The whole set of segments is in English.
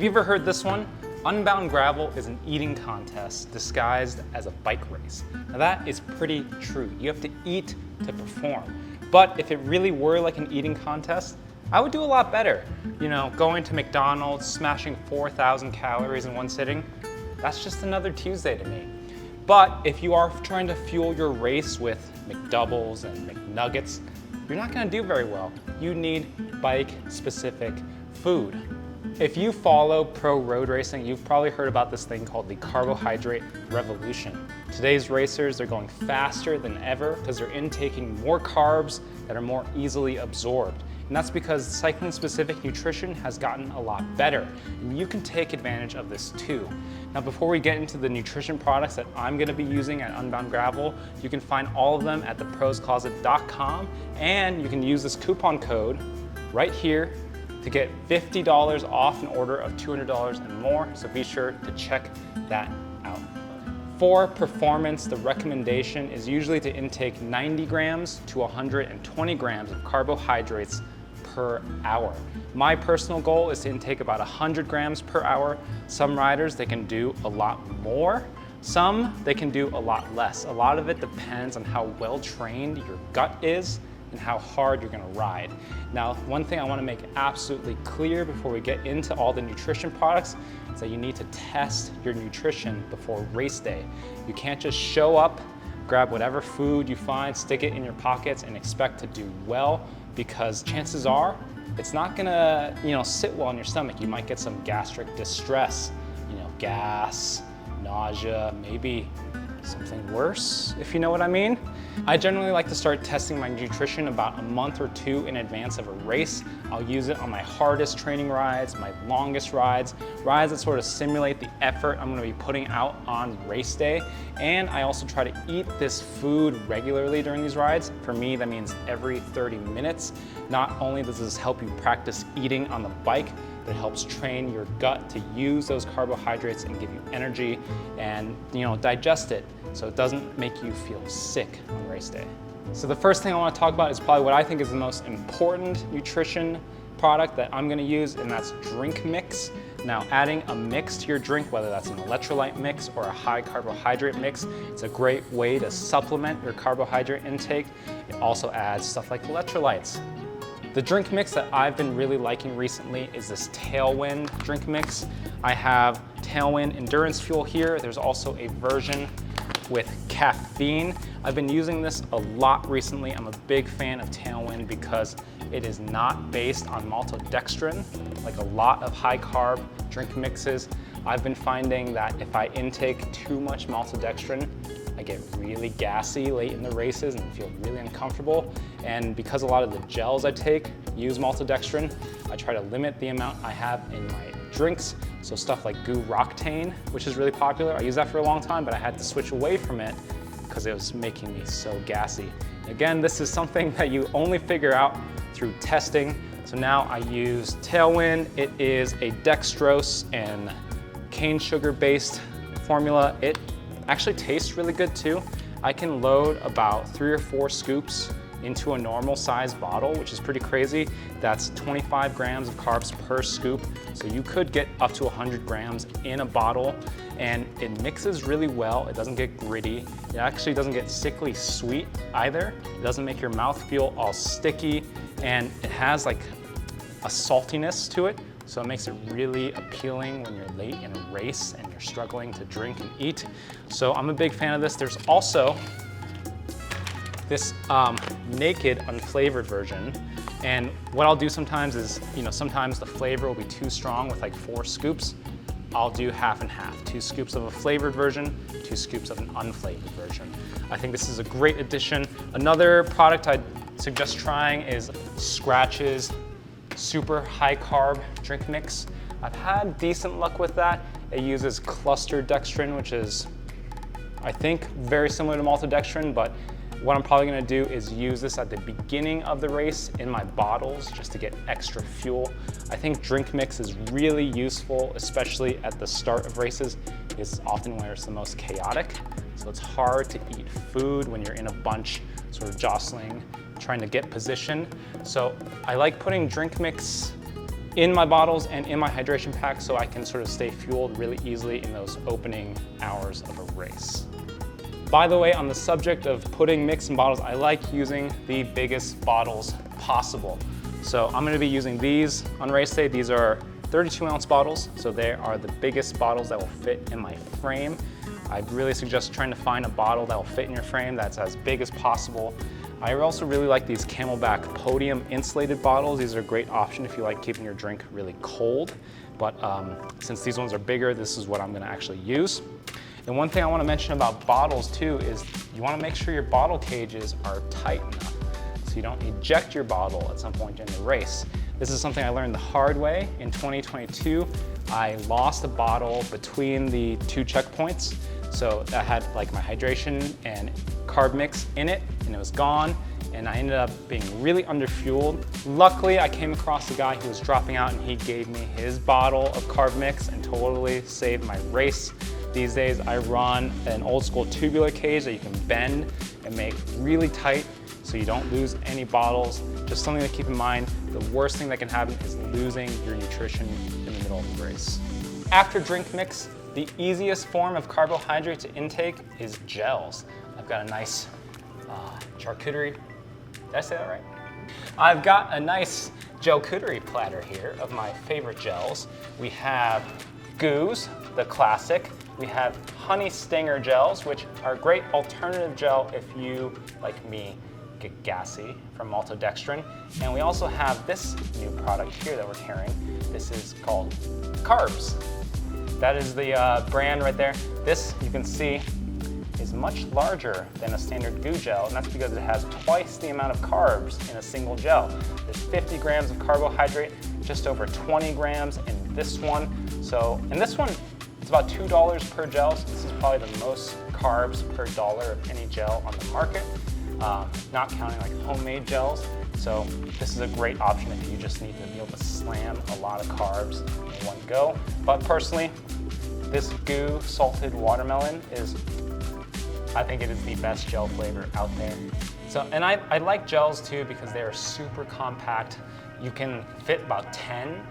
you ever heard this one? Unbound gravel is an eating contest disguised as a bike race. Now that is pretty true. You have to eat to perform. But if it really were like an eating contest, I would do a lot better. You know, going to McDonald's, smashing 4,000 calories in one sitting, that's just another Tuesday to me. But if you are trying to fuel your race with McDoubles and McNuggets, you're not gonna do very well. You need bike-specific food. If you follow pro road racing, you've probably heard about this thing called the carbohydrate revolution. Today's racers, they're going faster than ever because they're intaking more carbs that are more easily absorbed. And that's because cycling-specific nutrition has gotten a lot better. And you can take advantage of this too. Now, before we get into the nutrition products that I'm gonna be using at Unbound Gravel, you can find all of them at theproscloset.com, and you can use this coupon code right here to get $50 off an order of $200 and more, so be sure to check that out. For performance, the recommendation is usually to intake 90 grams to 120 grams of carbohydrates per hour. My personal goal is to intake about 100 grams per hour. Some riders, they can do a lot more. Some, they can do a lot less. A lot of it depends on how well trained your gut is and how hard you're gonna ride. Now, one thing I wanna make absolutely clear before we get into all the nutrition products is that you need to test your nutrition before race day. You can't just show up, grab whatever food you find, stick it in your pockets and expect to do well, because chances are it's not gonna, sit well in your stomach. You might get some gastric distress, gas, nausea, maybe something worse, if you know what I mean. I generally like to start testing my nutrition about a month or two in advance of a race. I'll use it on my hardest training rides, my longest rides that sort of simulate the effort I'm gonna be putting out on race day. And I also try to eat this food regularly during these rides. For me, that means every 30 minutes. Not only does this help you practice eating on the bike, but it helps train your gut to use those carbohydrates and give you energy and digest it so it doesn't make you feel sick on race day. So the first thing I want to talk about is probably what I think is the most important nutrition product that I'm going to use, and that's drink mix. Now, adding a mix to your drink, whether that's an electrolyte mix or a high carbohydrate mix, it's a great way to supplement your carbohydrate intake. It also adds stuff like electrolytes. The drink mix that I've been really liking recently is this Tailwind drink mix. I have Tailwind Endurance Fuel here. There's also a version with caffeine. I've been using this a lot recently. I'm a big fan of Tailwind because it is not based on maltodextrin, like a lot of high carb drink mixes. I've been finding that if I intake too much maltodextrin, I get really gassy late in the races and feel really uncomfortable. And because a lot of the gels I take use maltodextrin, I try to limit the amount I have in my drinks. So stuff like Goo Roctane, which is really popular. I used that for a long time, but I had to switch away from it because it was making me so gassy. Again, this is something that you only figure out through testing. So now I use Tailwind. It is a dextrose and cane sugar based formula. It actually tastes really good too. I can load about 3 or 4 scoops into a normal size bottle, which is pretty crazy. That's 25 grams of carbs per scoop. So you could get up to 100 grams in a bottle, and it mixes really well. It doesn't get gritty. It actually doesn't get sickly sweet either. It doesn't make your mouth feel all sticky, and it has like a saltiness to it. So it makes it really appealing when you're late in a race and you're struggling to drink and eat. So I'm a big fan of this. There's also this naked unflavored version. And what I'll do sometimes is, sometimes the flavor will be too strong with like 4 scoops. I'll do half and half, 2 scoops of a flavored version, 2 scoops of an unflavored version. I think this is a great addition. Another product I'd suggest trying is Scratch's super high carb drink mix. I've had decent luck with that. It uses clustered dextrin, which is, I think, very similar to maltodextrin, but what I'm probably gonna do is use this at the beginning of the race in my bottles just to get extra fuel. I think drink mix is really useful, especially at the start of races. It's often where it's the most chaotic. So it's hard to eat food when you're in a bunch, sort of jostling, trying to get position. So I like putting drink mix in my bottles and in my hydration pack so I can sort of stay fueled really easily in those opening hours of a race. By the way, on the subject of putting mix in bottles, I like using the biggest bottles possible. So I'm gonna be using these on race day. These are 32-ounce bottles, so they are the biggest bottles that will fit in my frame. I really suggest trying to find a bottle that will fit in your frame that's as big as possible. I also really like these Camelback Podium insulated bottles. These are a great option if you like keeping your drink really cold. But since these ones are bigger, this is what I'm gonna actually use. And one thing I wanna mention about bottles too is you wanna make sure your bottle cages are tight enough so you don't eject your bottle at some point in the race. This is something I learned the hard way. In 2022, I lost a bottle between the 2 checkpoints. So that had like my hydration and carb mix in it, and it was gone, and I ended up being really underfueled. Luckily, I came across a guy who was dropping out and he gave me his bottle of carb mix and totally saved my race. These days, I run an old school tubular cage that you can bend and make really tight so you don't lose any bottles. Just something to keep in mind. The worst thing that can happen is losing your nutrition in the middle of the race. After drink mix, the easiest form of carbohydrate to intake is gels. I've got a nice charcuterie. Did I say that right? I've got a nice charcuterie platter here of my favorite gels. We have Goos, the classic. We have Honey Stinger gels, which are a great alternative gel if you, like me, get gassy from maltodextrin. And we also have this new product here that we're carrying. This is called Carbs. That is the brand right there. This, you can see, is much larger than a standard goo gel, and that's because it has twice the amount of carbs in a single gel. There's 50 grams of carbohydrate, just over 20 grams in this one. So, and this one, it's about $2 per gel, so this is probably the most carbs per dollar of any gel on the market, not counting like homemade gels. So this is a great option if you just need to be able to slam a lot of carbs in one go. But personally, this Goo salted watermelon is, I think it is the best gel flavor out there. So, and I like gels too because they are super compact. You can fit about 10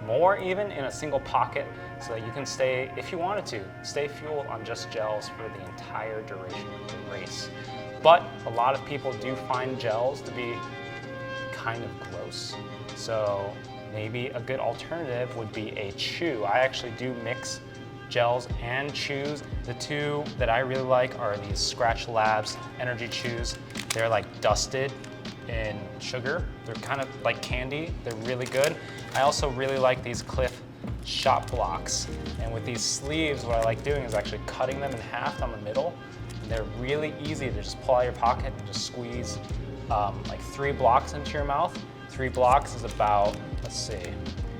more even in a single pocket so that you can stay, if you wanted to, stay fueled on just gels for the entire duration of the race. But a lot of people do find gels to be kind of gross. So maybe a good alternative would be a chew. I actually do mix gels and chews. The two that I really like are these Scratch Labs energy chews. They're like dusted in sugar. They're kind of like candy. They're really good. I also really like these Clif shot blocks. And with these sleeves, what I like doing is actually cutting them in half down the middle. And they're really easy to just pull out of your pocket and just squeeze like 3 blocks into your mouth. 3 blocks is about, let's see,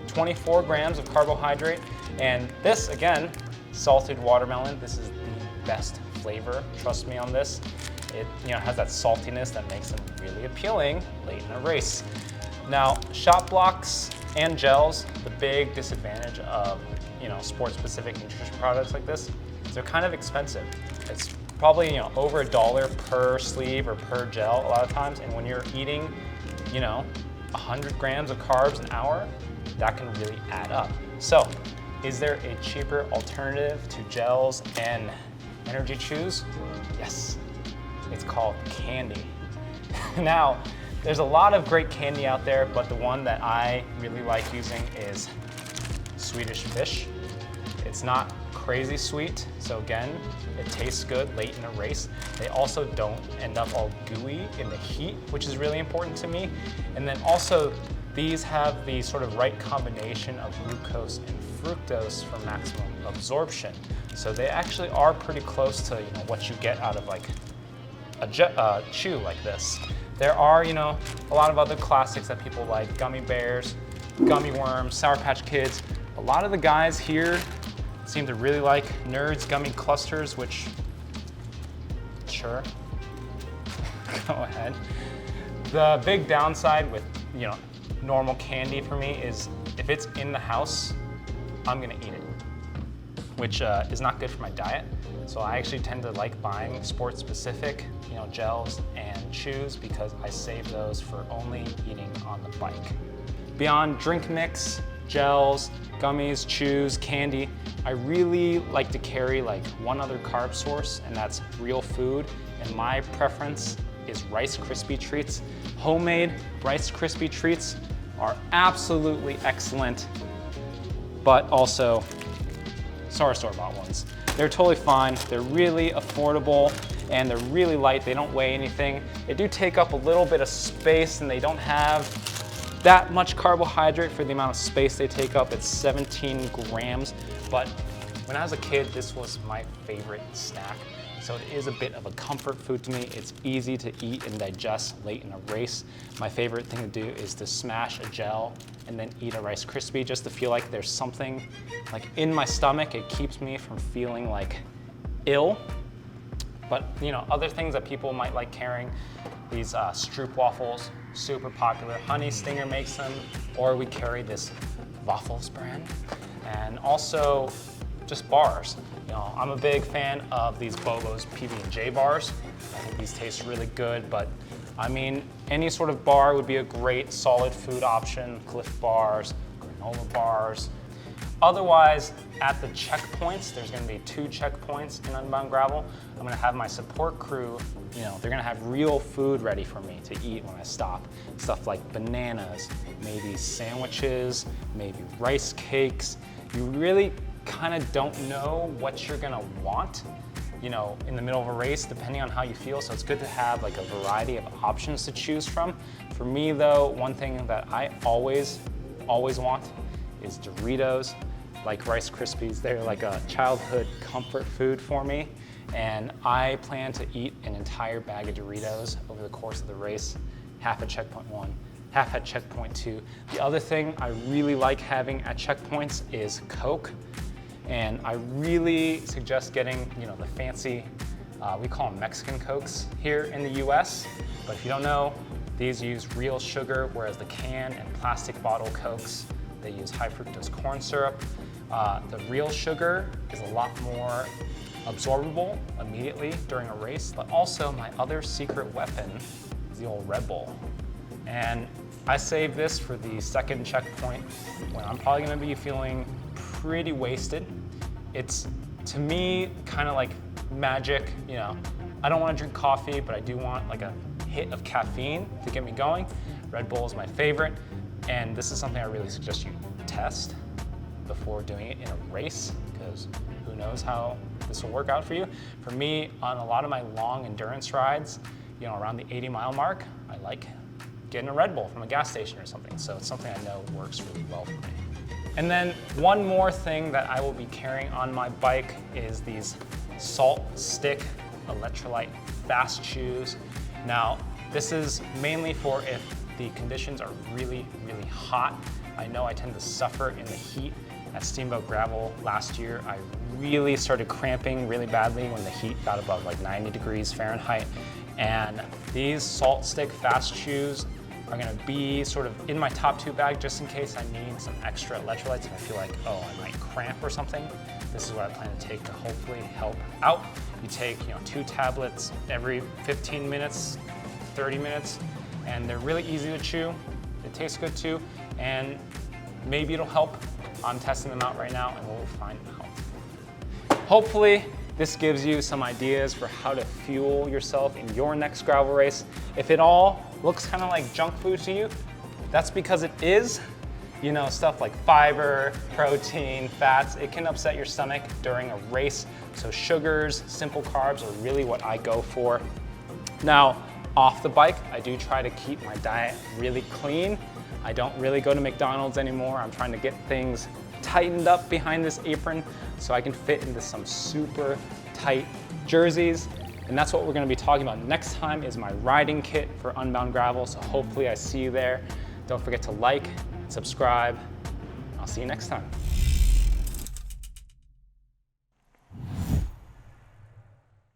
24 grams of carbohydrate. And this, again, salted watermelon, this is the best flavor, trust me on this. It has that saltiness that makes them really appealing late in a race. Now, shot blocks and gels, the big disadvantage of sport-specific nutrition products like this is they're kind of expensive. It's probably over $1 per sleeve or per gel a lot of times, and when you're eating 100 grams of carbs an hour, that can really add up. So, is there a cheaper alternative to gels and energy chews? Yes, it's called candy. Now, there's a lot of great candy out there, but the one that I really like using is Swedish Fish. It's not crazy sweet, so again, it tastes good late in a race. They also don't end up all gooey in the heat, which is really important to me. And then also, these have the sort of right combination of glucose and fructose for maximum absorption. So they actually are pretty close to what you get out of like a chew like this. There are a lot of other classics that people like: gummy bears, gummy worms, Sour Patch Kids. A lot of the guys here seem to really like Nerds gummy clusters, which, sure, go ahead. The big downside with normal candy for me is if it's in the house, I'm gonna eat it, which is not good for my diet. So I actually tend to like buying sport-specific gels and chews because I save those for only eating on the bike. Beyond drink mix gels, gummies, chews, candy. I really like to carry like one other carb source, and that's real food. And my preference is Rice Krispie treats. Homemade Rice Krispie treats are absolutely excellent, but also store-bought ones. They're totally fine. They're really affordable and they're really light. They don't weigh anything. They do take up a little bit of space and they don't have that much carbohydrate for the amount of space they take up. It's 17 grams, but when I was a kid, this was my favorite snack. So it is a bit of a comfort food to me. It's easy to eat and digest late in a race. My favorite thing to do is to smash a gel and then eat a Rice Krispie just to feel like there's something like in my stomach. It keeps me from feeling like ill. But you know, other things that people might like carrying, these Stroop waffles, super popular. Honey Stinger makes them, or we carry this Waffles brand. And also just bars. You know, I'm a big fan of these Bobo's PB&J bars. I think these taste really good, but I mean, any sort of bar would be a great solid food option. Clif bars, granola bars. Otherwise, at the checkpoints, there's gonna be 2 checkpoints in Unbound Gravel. I'm gonna have my support crew, you know, they're gonna have real food ready for me to eat when I stop. Stuff like bananas, maybe sandwiches, maybe rice cakes. You really kind of don't know what you're gonna want, you know, in the middle of a race, depending on how you feel. So it's good to have like a variety of options to choose from. For me though, one thing that I always want is Doritos, like Rice Krispies. They're like a childhood comfort food for me. And I plan to eat an entire bag of Doritos over the course of the race, half at checkpoint 1, half at checkpoint 2. The other thing I really like having at checkpoints is Coke. And I really suggest getting, you know, the fancy, we call them Mexican Cokes here in the US. But if you don't know, these use real sugar, whereas the can and plastic bottle Cokes, they use high fructose corn syrup. The real sugar is a lot more absorbable immediately during a race, but also my other secret weapon is the old Red Bull. And I save this for the second checkpoint when I'm probably gonna be feeling pretty wasted. It's, to me, kind of like magic, you know. I don't want to drink coffee, but I do want like a hit of caffeine to get me going. Red Bull is my favorite, and this is something I really suggest you test before doing it in a race, because who knows how this will work out for you. For me, on a lot of my long endurance rides, you know, around the 80-mile mark, I like getting a Red Bull from a gas station or something. So it's something I know works really well for me. And then one more thing that I will be carrying on my bike is these SaltStick electrolyte fast chews. Now, this is mainly for if the conditions are really, really hot. I know I tend to suffer in the heat. At Steamboat Gravel last year, I really started cramping really badly when the heat got above like 90 degrees Fahrenheit. And these SaltStick fast chews are gonna be sort of in my top 2 bag just in case I need some extra electrolytes and I feel like, oh, I might cramp or something. This is what I plan to take to hopefully help out. You take, you know, 2 tablets every 15 minutes, 30 minutes, and they're really easy to chew. They taste good too, and maybe it'll help. I'm testing them out right now and we'll find out. Hopefully, this gives you some ideas for how to fuel yourself in your next gravel race. If it all looks kind of like junk food to you, that's because it is. You know, stuff like fiber, protein, fats, it can upset your stomach during a race. So sugars, simple carbs are really what I go for. Now, off the bike, I do try to keep my diet really clean. I don't really go to McDonald's anymore. I'm trying to get things tightened up behind this apron so I can fit into some super tight jerseys. And that's what we're gonna be talking about next time is my riding kit for Unbound Gravel. So hopefully I see you there. Don't forget to like, subscribe. I'll see you next time.